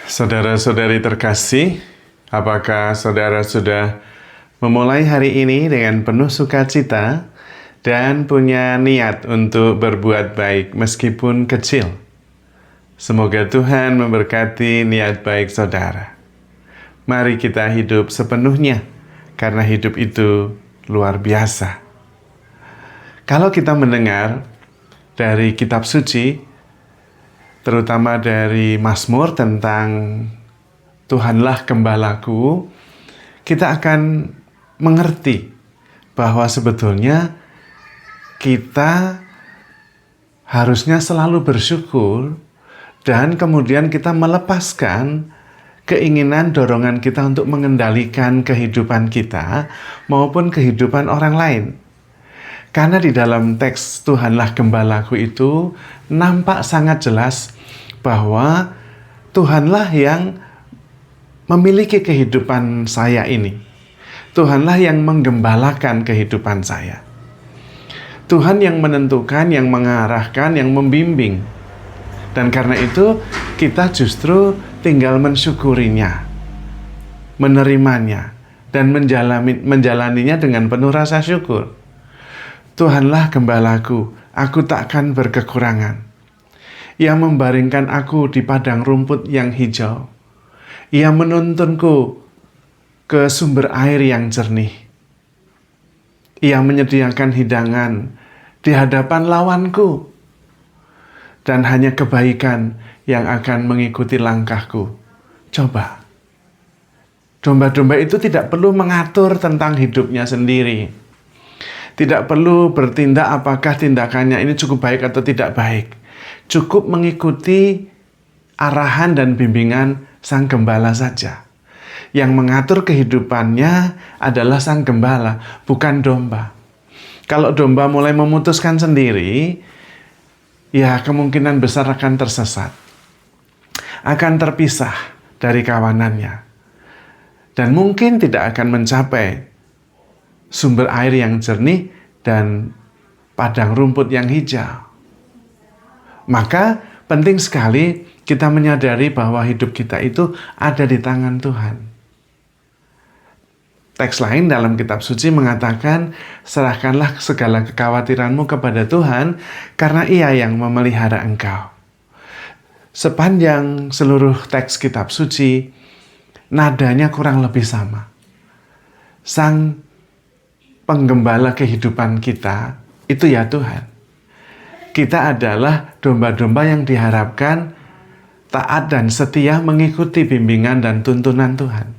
Saudara-saudari terkasih, apakah saudara sudah memulai hari ini dengan penuh sukacita dan punya niat untuk berbuat baik meskipun kecil? Semoga Tuhan memberkati niat baik saudara. Mari kita hidup sepenuhnya, karena hidup itu luar biasa. Kalau kita mendengar dari kitab suci, terutama dari Mazmur tentang Tuhanlah Gembalaku, kita akan mengerti bahwa sebetulnya kita harusnya selalu bersyukur dan kemudian kita melepaskan keinginan dorongan kita untuk mengendalikan kehidupan kita maupun kehidupan orang lain. Karena di dalam teks Tuhanlah Gembalaku itu nampak sangat jelas bahwa Tuhanlah yang memiliki kehidupan saya ini. Tuhanlah yang menggembalakan kehidupan saya. Tuhan yang menentukan, yang mengarahkan, yang membimbing. Dan karena itu kita justru tinggal mensyukurinya, menerimanya, dan menjalaninya dengan penuh rasa syukur. Tuhanlah gembalaku, aku takkan berkekurangan. Ia membaringkan aku di padang rumput yang hijau. Ia menuntunku ke sumber air yang jernih. Ia menyediakan hidangan di hadapan lawanku. Dan hanya kebaikan yang akan mengikuti langkahku. Coba. Domba-domba itu tidak perlu mengatur tentang hidupnya sendiri. Tidak perlu bertindak apakah tindakannya ini cukup baik atau tidak baik. Cukup mengikuti arahan dan bimbingan Sang Gembala saja. Yang mengatur kehidupannya adalah Sang Gembala, bukan domba. Kalau domba mulai memutuskan sendiri, ya kemungkinan besar akan tersesat. Akan terpisah dari kawanannya. Dan mungkin tidak akan mencapai sumber air yang jernih dan padang rumput yang hijau. Maka penting sekali kita menyadari bahwa hidup kita itu ada di tangan Tuhan. Teks lain dalam kitab suci mengatakan, serahkanlah segala kekhawatiranmu kepada Tuhan, karena Ia yang memelihara engkau. Sepanjang seluruh teks kitab suci, nadanya kurang lebih sama. Sang penggembala kehidupan kita, itu ya Tuhan. Kita adalah domba-domba yang diharapkan taat dan setia mengikuti bimbingan dan tuntunan Tuhan.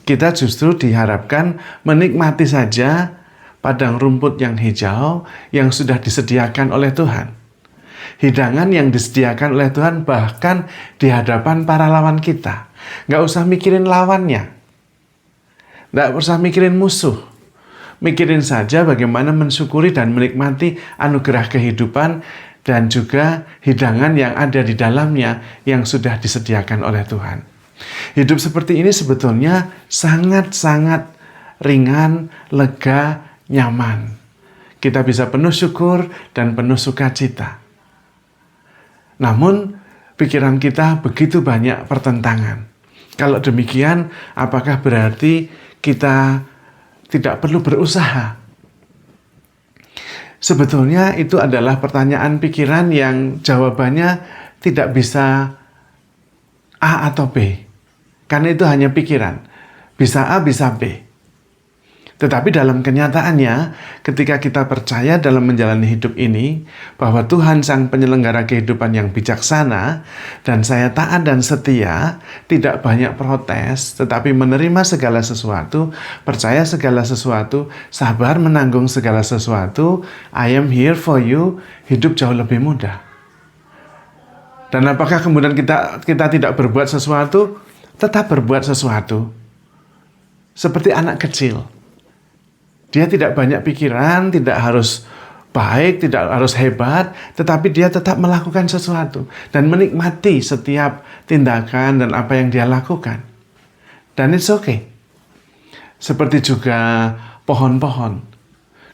Kita justru diharapkan menikmati saja padang rumput yang hijau yang sudah disediakan oleh Tuhan. Hidangan yang disediakan oleh Tuhan bahkan di hadapan para lawan kita. Nggak usah mikirin lawannya. Nggak usah mikirin musuh. Mikirin saja bagaimana mensyukuri dan menikmati anugerah kehidupan dan juga hidangan yang ada di dalamnya yang sudah disediakan oleh Tuhan. Hidup seperti ini sebetulnya sangat-sangat ringan, lega, nyaman. Kita bisa penuh syukur dan penuh sukacita. Namun, pikiran kita begitu banyak pertentangan. Kalau demikian, apakah berarti kita tidak perlu berusaha? Sebetulnya itu adalah pertanyaan pikiran yang jawabannya tidak bisa A atau B. Karena itu hanya pikiran. Bisa A, bisa B. Tetapi dalam kenyataannya, ketika kita percaya dalam menjalani hidup ini, bahwa Tuhan Sang Penyelenggara kehidupan yang bijaksana, dan saya taat dan setia, tidak banyak protes, tetapi menerima segala sesuatu, percaya segala sesuatu, sabar menanggung segala sesuatu, I am here for you, hidup jauh lebih mudah. Dan apakah kemudian kita tidak berbuat sesuatu? Tetap berbuat sesuatu. Seperti anak kecil. Dia tidak banyak pikiran, tidak harus baik, tidak harus hebat, tetapi dia tetap melakukan sesuatu dan menikmati setiap tindakan dan apa yang dia lakukan. Dan it's okay. Seperti juga pohon-pohon.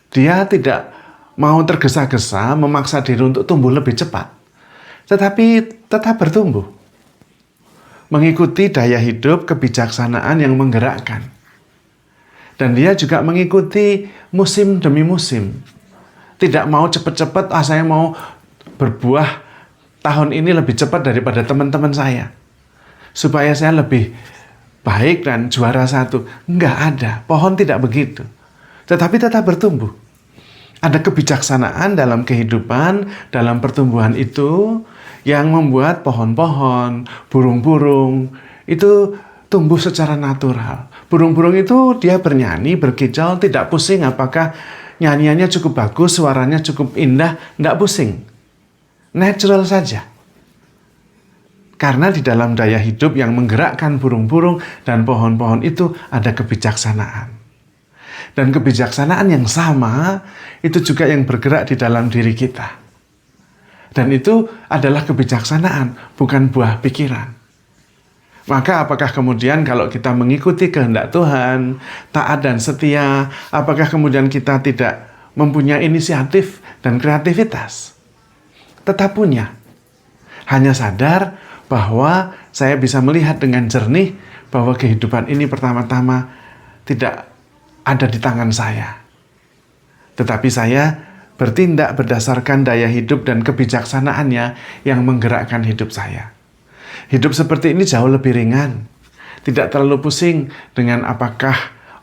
Dia tidak mau tergesa-gesa memaksa diri untuk tumbuh lebih cepat, tetapi tetap bertumbuh. mengikuti daya hidup kebijaksanaan yang menggerakkan. Dan dia juga mengikuti musim demi musim. Tidak mau cepat-cepat, saya mau berbuah tahun ini lebih cepat daripada teman-teman saya. Supaya saya lebih baik dan juara satu. Enggak ada, pohon tidak begitu. Tetapi tetap bertumbuh. Ada kebijaksanaan dalam kehidupan, dalam pertumbuhan itu, yang membuat pohon-pohon, burung-burung, itu tumbuh secara natural. Burung-burung itu dia bernyanyi, berkicau, tidak pusing apakah nyanyiannya cukup bagus, suaranya cukup indah, tidak pusing. Natural saja. Karena di dalam daya hidup yang menggerakkan burung-burung dan pohon-pohon itu ada kebijaksanaan. Dan kebijaksanaan yang sama itu juga yang bergerak di dalam diri kita. Dan itu adalah kebijaksanaan, bukan buah pikiran. Maka apakah kemudian kalau kita mengikuti kehendak Tuhan, taat dan setia, apakah kemudian kita tidak mempunyai inisiatif dan kreativitas? Tetap punya. Hanya sadar bahwa saya bisa melihat dengan jernih bahwa kehidupan ini pertama-tama tidak ada di tangan saya. Tetapi saya bertindak berdasarkan daya hidup dan kebijaksanaannya yang menggerakkan hidup saya. Hidup seperti ini jauh lebih ringan. Tidak terlalu pusing dengan apakah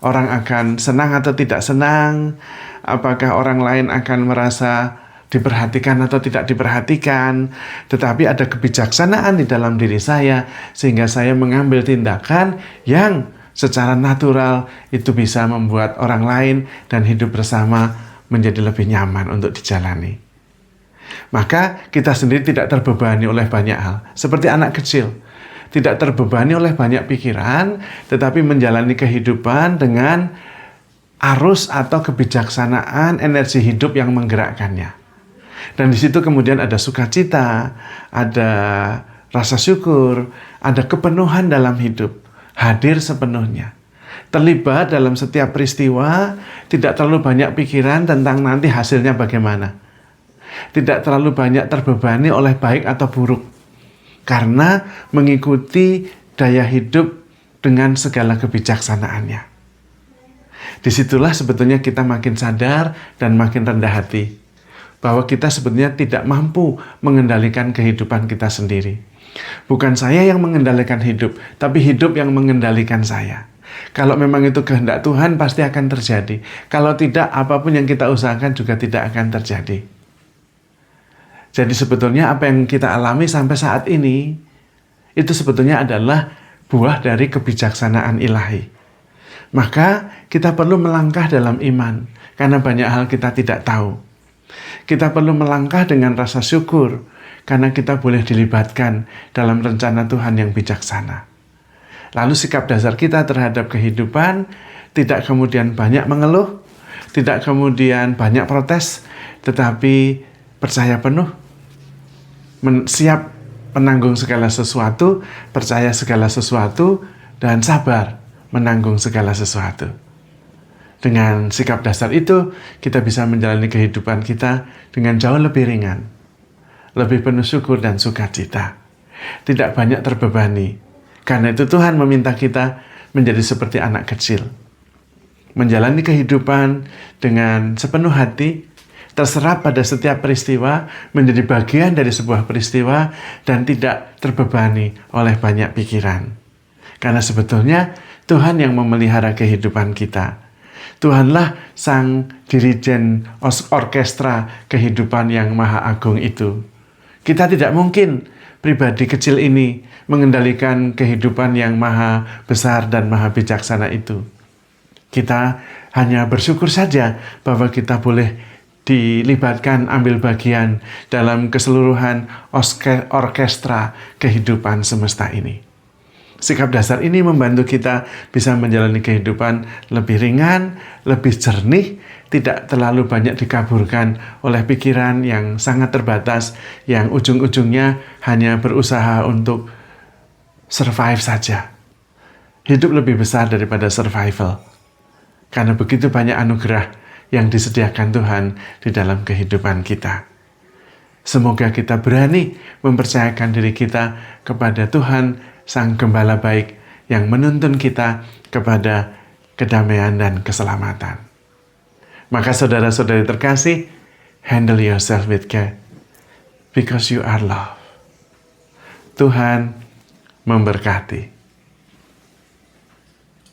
orang akan senang atau tidak senang, apakah orang lain akan merasa diperhatikan atau tidak diperhatikan. Tetapi ada kebijaksanaan di dalam diri saya, sehingga saya mengambil tindakan yang secara natural itu bisa membuat orang lain dan hidup bersama menjadi lebih nyaman untuk dijalani. Maka kita sendiri tidak terbebani oleh banyak hal. Seperti anak kecil. Tidak terbebani oleh banyak pikiran, tetapi menjalani kehidupan dengan arus atau kebijaksanaan energi hidup yang menggerakkannya. Dan di situ kemudian ada sukacita, ada rasa syukur, ada kepenuhan dalam hidup. Hadir sepenuhnya. Terlibat dalam setiap peristiwa, tidak terlalu banyak pikiran tentang nanti hasilnya bagaimana. Tidak terlalu banyak terbebani oleh baik atau buruk. Karena mengikuti daya hidup dengan segala kebijaksanaannya. Disitulah sebetulnya kita makin sadar dan makin rendah hati. Bahwa kita sebetulnya tidak mampu mengendalikan kehidupan kita sendiri. Bukan saya yang mengendalikan hidup, tapi hidup yang mengendalikan saya. Kalau memang itu kehendak Tuhan, pasti akan terjadi. Kalau tidak, apapun yang kita usahakan juga tidak akan terjadi. Jadi sebetulnya apa yang kita alami sampai saat ini, itu sebetulnya adalah buah dari kebijaksanaan ilahi. Maka kita perlu melangkah dalam iman, karena banyak hal kita tidak tahu. Kita perlu melangkah dengan rasa syukur, karena kita boleh dilibatkan dalam rencana Tuhan yang bijaksana. Lalu sikap dasar kita terhadap kehidupan, tidak kemudian banyak mengeluh, tidak kemudian banyak protes, tetapi percaya penuh, siap menanggung segala sesuatu, percaya segala sesuatu, dan sabar menanggung segala sesuatu. Dengan sikap dasar itu, kita bisa menjalani kehidupan kita dengan jauh lebih ringan, lebih penuh syukur dan sukacita. Tidak banyak terbebani. Karena itu Tuhan meminta kita menjadi seperti anak kecil. Menjalani kehidupan dengan sepenuh hati, terserap pada setiap peristiwa, menjadi bagian dari sebuah peristiwa, dan tidak terbebani oleh banyak pikiran. Karena sebetulnya Tuhan yang memelihara kehidupan kita. Tuhanlah sang dirijen orkestra kehidupan yang maha agung itu. Kita tidak mungkin pribadi kecil ini mengendalikan kehidupan yang maha besar dan maha bijaksana itu. Kita hanya bersyukur saja bahwa kita boleh dilibatkan ambil bagian dalam keseluruhan orkestra kehidupan semesta ini. Sikap dasar ini membantu kita bisa menjalani kehidupan lebih ringan, lebih jernih, tidak terlalu banyak dikaburkan oleh pikiran yang sangat terbatas, yang ujung-ujungnya hanya berusaha untuk survive saja. Hidup lebih besar daripada survival. Karena begitu banyak anugerah yang disediakan Tuhan di dalam kehidupan kita. Semoga kita berani mempercayakan diri kita kepada Tuhan Sang Gembala baik yang menuntun kita kepada kedamaian dan keselamatan. Maka saudara-saudari terkasih, handle yourself with care because you are love. Tuhan memberkati.